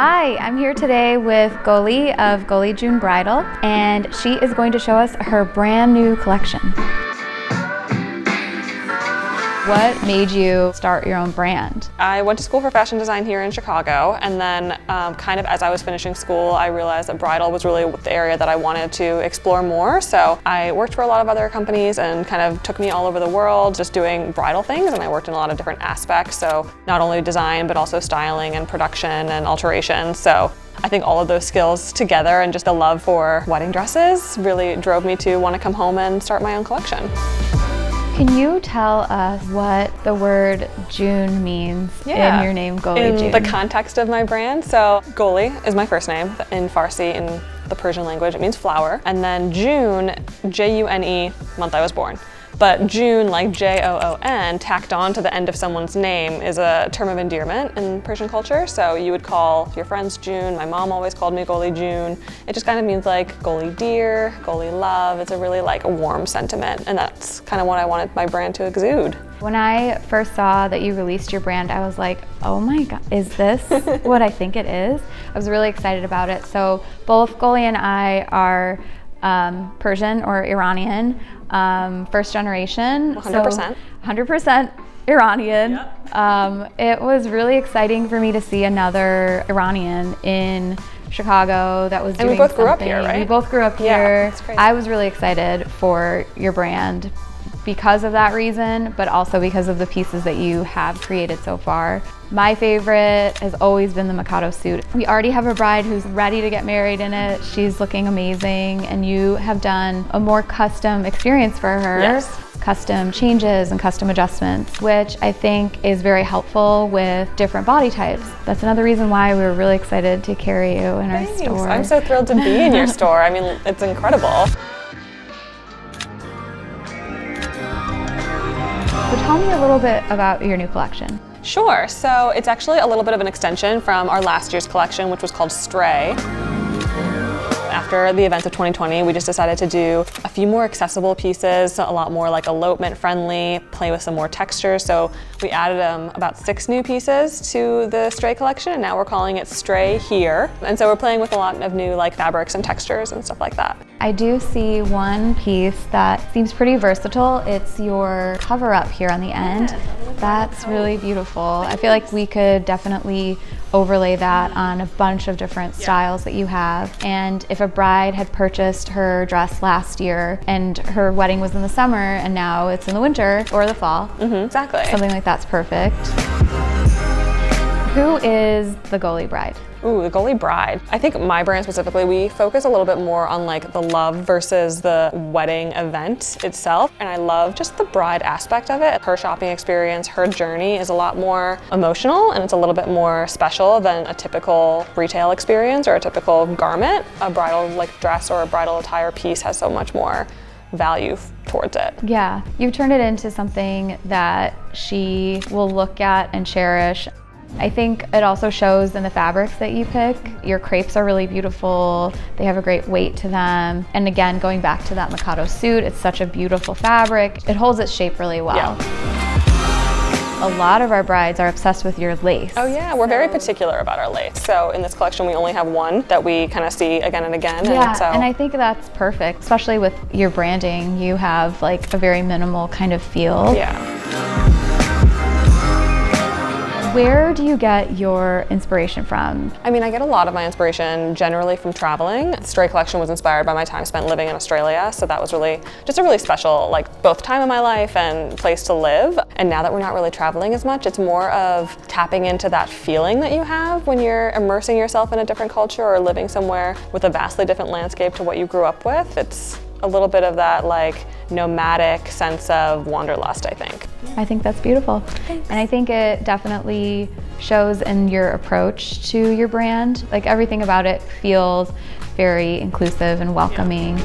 Hi, I'm here today with Goli of Goli June Bridal, and she is going to show us her brand new collection. What made you start your own brand? I went to school for fashion design here in Chicago, and then kind of as I was finishing school, I realized that bridal was really the area that I wanted to explore more. So I worked for a lot of other companies and kind of took me all over the world just doing bridal things, and I worked in a lot of different aspects. So not only design, but also styling and production and alteration. So I think all of those skills together and just the love for wedding dresses really drove me to want to come home and start my own collection. Can you tell us what the word June means in your name, Goli June? In the context of my brand, so Goli is my first name. In Farsi, in the Persian language, it means flower. And then June, J-U-N-E, month I was born. But June, like J-O-O-N, tacked on to the end of someone's name is a term of endearment in Persian culture. So you would call your friends June. My mom always called me Goli June. It just kind of means like Goli dear, Goli love. It's a really like a warm sentiment, and that's kind of what I wanted my brand to exude. When I first saw that you released your brand, I was like, oh my God, is this what I think it is? I was really excited about it. So both Goli and I are Persian or Iranian, first generation. 100%. So 100% Iranian. Yep. It was really exciting for me to see another Iranian in Chicago that was doing something. And we both grew up here, right? We both grew up here. Yeah, that's crazy. I was really excited for your brand because of that reason, but also because of the pieces that you have created so far. My favorite has always been the Mikado suit. We already have a bride who's ready to get married in it. She's looking amazing, and you have done a more custom experience for her. Yes. Custom changes and custom adjustments, which I think is very helpful with different body types. That's another reason why we were really excited to carry you in our store. I'm so thrilled to be in your store. I mean, it's incredible. So tell me a little bit about your new collection. Sure, so it's actually a little bit of an extension from our last year's collection, which was called Stray. After the events of 2020, we just decided to do a few more accessible pieces, a lot more like elopement friendly, play with some more textures. So we added about 6 new pieces to the Stray collection, and now we're calling it Stray Here. And so we're playing with a lot of new like fabrics and textures and stuff like that. I do see one piece that seems pretty versatile. It's your cover up here on the end. That's really beautiful. I feel like we could definitely overlay that on a bunch of different styles that you have. And if a bride had purchased her dress last year and her wedding was in the summer and now it's in the winter or the fall, Exactly. something like that's perfect. Who is the Goli bride? Ooh, the Goli bride. I think my brand specifically, we focus a little bit more on like the love versus the wedding event itself. And I love just the bride aspect of it. Her shopping experience, her journey is a lot more emotional, and it's a little bit more special than a typical retail experience or a typical garment. A bridal like dress or a bridal attire piece has so much more value towards it. Yeah, you've turned it into something that she will look at and cherish. I think it also shows in the fabrics that you pick. Your crepes are really beautiful. They have a great weight to them. And again, going back to that Mikado suit, it's such a beautiful fabric. It holds its shape really well. Yeah. A lot of our brides are obsessed with your lace. Oh yeah, we're very particular about our lace. So in this collection, we only have one that we kind of see again and again. Yeah, and I think that's perfect, especially with your branding. You have like a very minimal kind of feel. Yeah. Where do you get your inspiration from? I mean, I get a lot of my inspiration generally from traveling. The Stray collection was inspired by my time spent living in Australia, so that was really just a really special, like both time in my life and place to live. And now that we're not really traveling as much, it's more of tapping into that feeling that you have when you're immersing yourself in a different culture or living somewhere with a vastly different landscape to what you grew up with. It's a little bit of that like nomadic sense of wanderlust, I think. I think that's beautiful. Thanks. And I think it definitely shows in your approach to your brand. Like everything about it feels very inclusive and welcoming.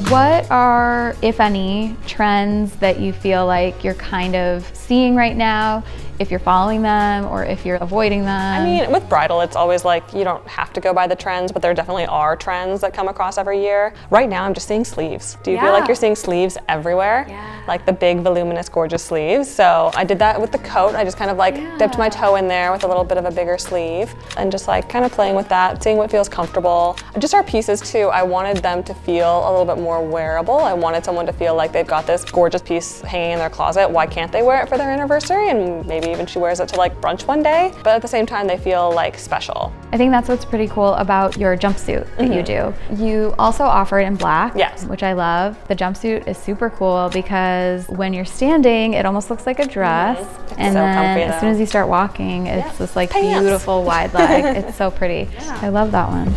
What are, if any, trends that you feel like you're kind of seeing right now if you're following them or if you're avoiding them. I mean, with bridal, it's always like you don't have to go by the trends, but there definitely are trends that come across every year. Right now, I'm just seeing sleeves. Do you feel like you're seeing sleeves everywhere? Yeah. Like the big, voluminous, gorgeous sleeves. So I did that with the coat. I just kind of like dipped my toe in there with a little bit of a bigger sleeve and just like kind of playing with that, seeing what feels comfortable. Just our pieces too, I wanted them to feel a little bit more wearable. I wanted someone to feel like they've got this gorgeous piece hanging in their closet. Why can't they wear it for their anniversary? And maybe even she wears it to like brunch one day, but at the same time, they feel like special. I think that's what's pretty cool about your jumpsuit that you do. You also offer it in black, which I love. The jumpsuit is super cool because when you're standing, it almost looks like a dress. And so then comfy, as soon as you start walking, it's this like Pants. beautiful wide leg. It's so pretty. I love that one.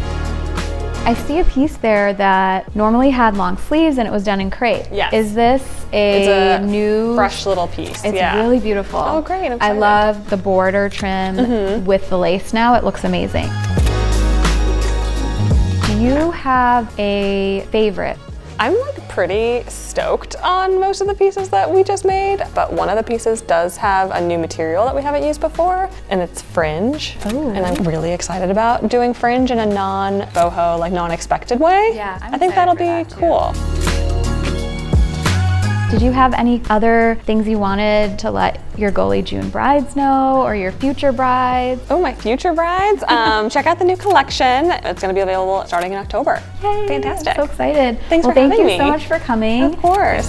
I see a piece there that normally had long sleeves and it was done in crepe. Yes. Is this a new fresh little piece? It's really beautiful. Oh, great. I'm I excited. love the border trim with the lace now. It looks amazing. Do you have a favorite? I'm like pretty stoked on most of the pieces that we just made, but one of the pieces does have a new material that we haven't used before, and it's fringe. Ooh. And I'm really excited about doing fringe in a non-boho, like non-expected way. Yeah, I think that'll be cool. Did you have any other things you wanted to let your Goli June brides know or your future brides? Oh, my future brides. Check out the new collection. It's going to be available starting in October. Yay, Fantastic. I'm so excited. Thanks for thank having you me. so much for coming. Of course.